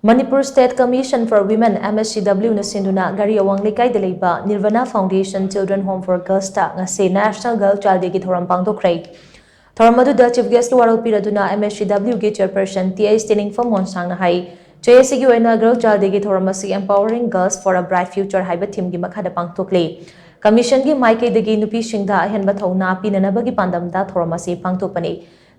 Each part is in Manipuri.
Manipur State Commission for Women MSCW na SINDUNA GHARI AWANG LEIKAI da LEIBA Nirvana Foundation Children Home for Girls ta Ngasi National Girl Child Day ki Thouram Pangthokhre. Thouram aduda Chief Guest Warau piraduna MSCW ki Chairperson TA Standing for Monsang na hai JSC ki oina Girl Child Day ki Thouram asi Empowering Girls for a Bright Future haiba theme gi makhada pangthokle. Commission ki Maikai dagi nupi singda ahenba thauna pinanaba gi pandamda Thouram asi pangthokpani.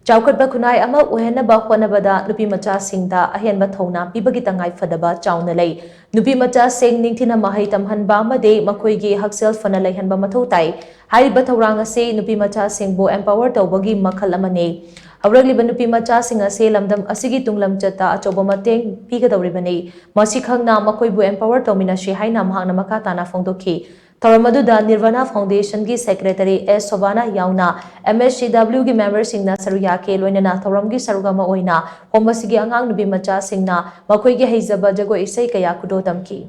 Chaukat Kunai ama Uhena Bakwanabada, Nupi Macha Singda, Ahen Batona, Pibagitangai Fadaba, Chaunalay, Nupi Macha Sing Nintina Mahaitam Hanbama de Makoigi Haxel Fanalay Hanbamatotai, Hari Bataranga say Nupi Macha Singbo Empower Tobagi Makalamane, Aurali Nupi Macha Sing a Salamdam Asigi Tunglam Chata, Chobomateng, Pika Ribane, Masikangna Makoibu Empower Tomina Shihaina Mahana Makatana Fondoki. Thouram aduda Nirvana Foundation ki Secretary S. Sovana Yauna, MSCW ki member singna saruya ke loinana Thouram ki sarugama oina, Homasigi angang nubi macha singna, makoi ki heizaba jago isai kaya kudotam ki.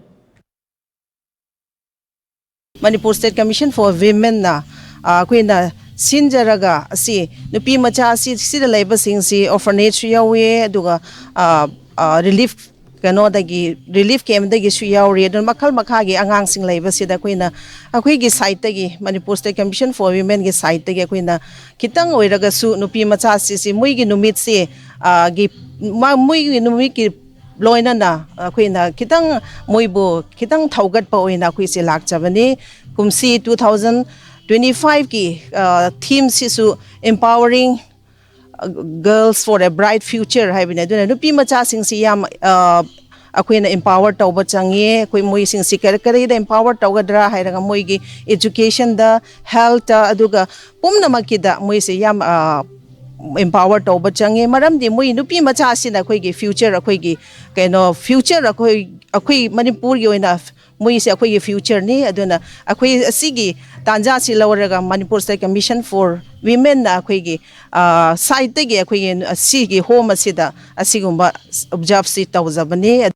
Manipur State Commission for Women na kuina sinjaraga si nupi macha si sida LEIBA sing si orphanage yawe aduga relief kano dagi relief camp dagi su yauri adun makhal makhagi angang sing LEIBA sida kuina akhui gi site dagi Manipur State Commission for Women gi site dagi kuina kitang oiraga su nupi macha si mui gi numit si gi mui gi numit ki loina na kuina kitang muibu kitang thaugat pa oina kui si lak chabani kumsi 2025 ki theme si su empowering girls for a bright future haibine duna nupi macha sing si yam akoina empower tawba changi koi moi sing si kar da empower tawgadra hairaga moi gi education da health aduga pumna makida moi se yam empower tawba changi maram di moi nupi macha sina koi gi future akoi gi kaino future akoi Manipur gi oina moi se akoi gi future ni aduna akoi asigi tanja si lawraga Manipur State Commission for Women na akoi gi site gi akoi gi asigi home asida asigumba observe si tawjabani